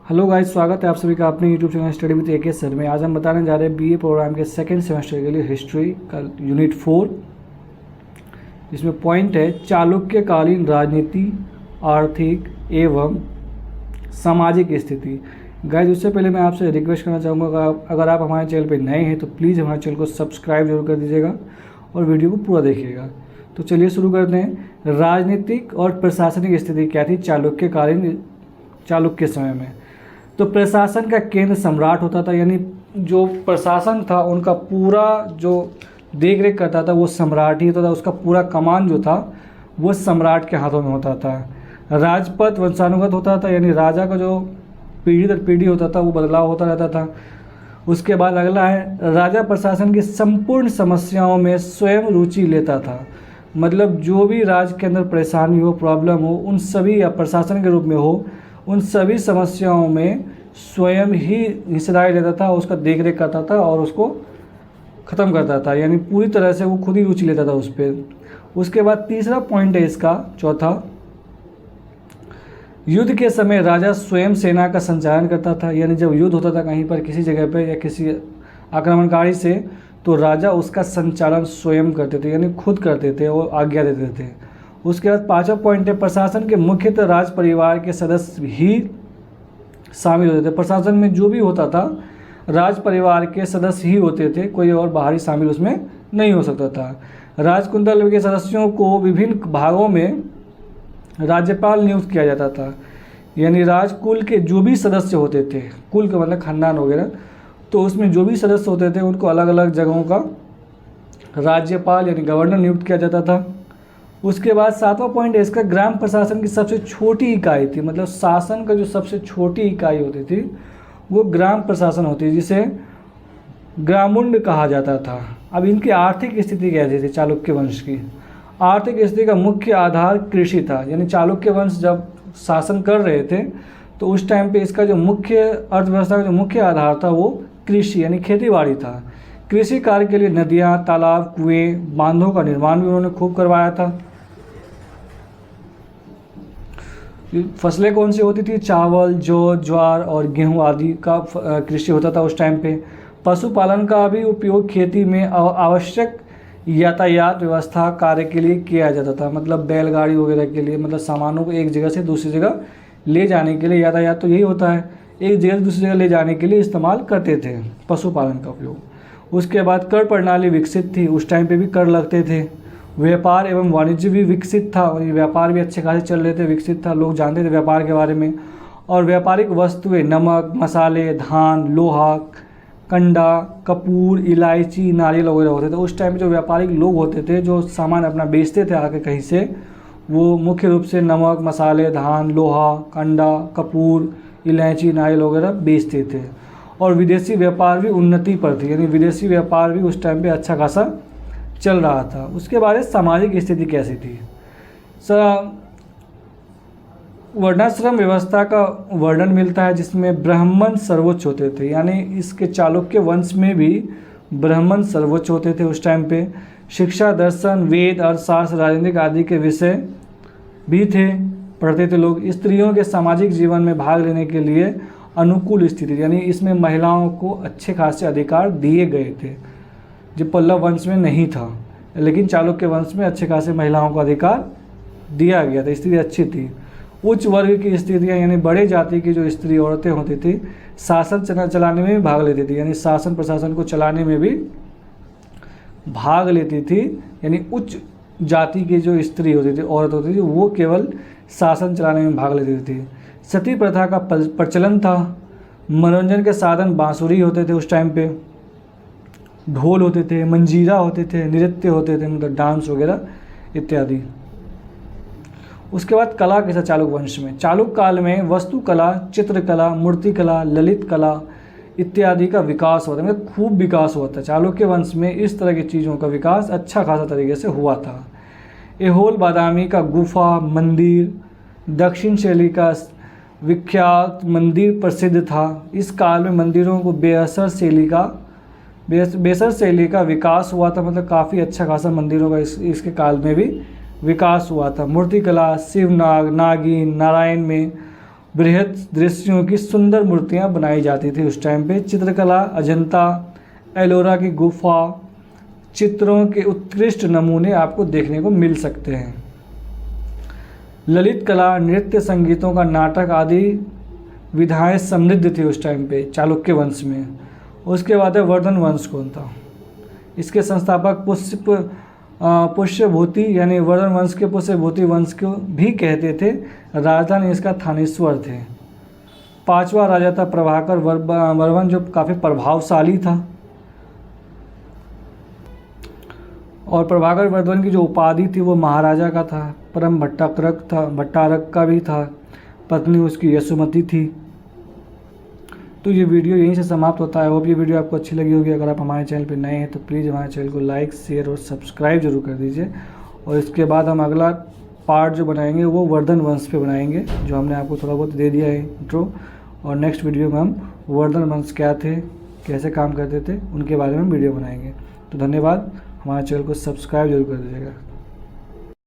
Hello guys, स्वागत है आप सभी का अपने YouTube channel study with AK sir में। आज हम बताने जा रहे हैं बीए प्रोग्राम के सेकंड सेमेस्टर के लिए हिस्ट्री का यूनिट 4, जिसमें पॉइंट है चालुक्यकालीन राजनीति, आर्थिक एवं सामाजिक स्थिति। गाइस, उससे पहले मैं आपसे रिक्वेस्ट करना चाहूँगा, अगर आप हमारे चैनल पर नए हैं तो प्लीज़ हमारे चैनल को सब्सक्राइब जरूर कर दीजिएगा और वीडियो को पूरा देखिएगा। तो चलिए शुरू करते हैं। राजनीतिक और प्रशासनिक स्थिति क्या थी चालुक्य समय में। तो प्रशासन का केंद्र सम्राट होता था, यानी जो प्रशासन था उनका पूरा जो देख रेख करता था वो सम्राट ही होता था। उसका पूरा कमान जो था वो सम्राट के हाथों में होता था। राजपद वंशानुगत होता था, यानी राजा का जो पीढ़ी दर पीढ़ी होता था वो बदलाव होता रहता था। उसके बाद अगला है, राजा प्रशासन की संपूर्ण समस्याओं में स्वयं रुचि लेता था। मतलब जो भी राज्य के अंदर परेशानी हो, प्रॉब्लम हो, उन सभी या प्रशासन के रूप में हो, उन सभी समस्याओं में स्वयं ही हिस्सेदारी लेता था, उसका देख रेख करता था और उसको ख़त्म करता था। यानी पूरी तरह से वो खुद ही रुचि लेता था उस पर। उसके बाद तीसरा पॉइंट है इसका, चौथा, युद्ध के समय राजा स्वयं सेना का संचालन करता था। यानी जब युद्ध होता था कहीं पर किसी जगह पर या किसी आक्रमणकारी से, तो राजा उसका संचालन स्वयं करते थे, यानी खुद करते थे और आज्ञा देते थे। उसके बाद पांचवा पॉइंट है, प्रशासन के मुख्यतः राज परिवार के सदस्य ही शामिल होते थे। प्रशासन में जो भी होता था राज परिवार के सदस्य ही होते थे, कोई और बाहरी शामिल उसमें नहीं हो सकता था। राजकुंडल के सदस्यों को विभिन्न भागों में राज्यपाल नियुक्त किया जाता था। यानी राजकुल के जो भी सदस्य होते थे, कुल का मतलब खानदान वगैरह, तो उसमें जो भी सदस्य होते थे उनको अलग अलग जगहों का राज्यपाल यानी गवर्नर नियुक्त किया जाता था। उसके बाद सातवां पॉइंट है इसका, ग्राम प्रशासन की सबसे छोटी इकाई थी। मतलब शासन का जो सबसे छोटी इकाई होती थी वो ग्राम प्रशासन होती है, जिसे ग्रामुंड कहा जाता था। अब इनकी आर्थिक स्थिति कैसी थी चालुक्य वंश की? आर्थिक स्थिति का मुख्य आधार कृषि था। यानी चालुक्य वंश जब शासन कर रहे थे तो उस टाइम पे इसका जो मुख्य अर्थव्यवस्था का जो मुख्य आधार था वो कृषि यानी खेती बाड़ी था। कृषि कार्य के लिए नदियाँ, तालाब, कुएँ, बांधों का निर्माण भी उन्होंने खूब करवाया था। फसलें कौन सी होती थी? चावल, जौ, ज्वार और गेहूं आदि का कृषि होता था उस टाइम पे। पशुपालन का भी उपयोग खेती में आवश्यक यातायात व्यवस्था कार्य के लिए किया जाता था। मतलब बैलगाड़ी वगैरह के लिए, मतलब सामानों को एक जगह से दूसरी जगह ले जाने के लिए, यातायात तो यही होता है, एक जगह से दूसरी जगह ले जाने के लिए इस्तेमाल करते थे पशुपालन का उपयोग। उसके बाद कर प्रणाली विकसित थी, उस टाइम पर भी कर लगते थे। व्यापार एवं वाणिज्य भी विकसित था, व्यापार भी अच्छे खासे चल रहे थे, विकसित था, लोग जानते थे व्यापार के बारे में। और व्यापारिक वस्तुएं नमक, मसाले, धान, लोहा, कंडा, कपूर, इलायची, नारियल वगैरह होते थे। उस टाइम जो व्यापारिक लोग होते थे जो सामान अपना बेचते थे आके कहीं से, वो मुख्य रूप से नमक, मसाले, धान, लोहा, कंडा, कपूर, इलायची, नारियल वगैरह बेचते थे। और विदेशी व्यापार भी उन्नति पर थी, यानी विदेशी व्यापार भी उस टाइम पे अच्छा खासा चल रहा था। उसके बाद सामाजिक स्थिति कैसी थी? वर्णाश्रम व्यवस्था का वर्णन मिलता है, जिसमें ब्राह्मण सर्वोच्च होते थे। यानी इसके चालुक्य वंश में भी ब्राह्मण सर्वोच्च होते थे उस टाइम पे। शिक्षा, दर्शन, वेद, अर्थशास्त्र, राजनीतिक आदि के विषय भी थे, पढ़ते थे लोग। स्त्रियों के सामाजिक जीवन में भाग लेने के लिए अनुकूल स्थिति, यानी इसमें महिलाओं को अच्छे खासे अधिकार दिए गए थे, जो पल्लव वंश में नहीं था, लेकिन चालुक्य वंश में अच्छे खासे महिलाओं को अधिकार दिया गया था, स्थिति अच्छी थी। उच्च वर्ग की स्थितियाँ, यानी बड़े जाति की जो स्त्री औरतें होती थी शासन चलाने में भी भाग लेती थी, यानी शासन प्रशासन को चलाने में भी भाग लेती थी। यानी उच्च जाति की जो स्त्री होती थी, औरत होती थी, वो केवल शासन चलाने में भाग लेती थी। सती प्रथा का प्रचलन था। मनोरंजन के साधन बांसुरी होते थे उस टाइम पे, ढोल होते थे, मंजीरा होते थे, नृत्य होते थे, मतलब डांस वगैरह इत्यादि। उसके बाद कला कैसा चालुक्य वंश में? चालुक्य काल में वस्तुकला, चित्रकला, मूर्तिकला, ललित कला इत्यादि का विकास हुआ था, मतलब खूब विकास हुआ था। चालुक्य वंश में इस तरह की चीज़ों का विकास अच्छा खासा तरीके से हुआ था। ऐहोल बादामी का गुफा मंदिर दक्षिण शैली का विख्यात मंदिर प्रसिद्ध था। इस काल में मंदिरों को बेसर शैली का विकास हुआ था, मतलब काफ़ी अच्छा खासा मंदिरों का इसके काल में भी विकास हुआ था। मूर्तिकला, शिवनाग, नागिन, नारायण में बृहद दृश्यों की सुंदर मूर्तियां बनाई जाती थी उस टाइम पे। चित्रकला अजंता एलोरा की गुफा चित्रों के उत्कृष्ट नमूने आपको देखने को मिल सकते हैं। ललित कला, नृत्य, संगीतों का नाटक आदि विधाएं समृद्ध थी उस टाइम पे चालुक्य वंश में। उसके बाद है वर्धन वंश कौन था? इसके संस्थापक पुष्यभूति यानी वर्धन वंश के पुष्यभूति वंश को भी कहते थे। राजधानी इसका थानेश्वर थे। 5वां राजा था प्रभाकर वर्मन जो काफ़ी प्रभावशाली था और प्रभाकर वर्धन की जो उपाधि थी वो महाराजा का था। परम भट्टारक का भी था। पत्नी उसकी यशोमती थी। तो ये वीडियो यहीं से समाप्त होता है। होप ये वीडियो आपको अच्छी लगी होगी। अगर आप हमारे चैनल पर नए हैं तो प्लीज़ हमारे चैनल को लाइक, शेयर और सब्सक्राइब जरूर कर दीजिए। और इसके बाद हम अगला पार्ट जो बनाएंगे वो वर्धन वंश पे बनाएंगे, जो हमने आपको थोड़ा बहुत दे दिया है इंट्रो। और नेक्स्ट वीडियो में हम वर्धन वंश क्या थे, कैसे काम करते थे, उनके बारे में वीडियो बनाएंगे। तो धन्यवाद। हमारे चैनल को सब्सक्राइब जरूर कर दीजिएगा।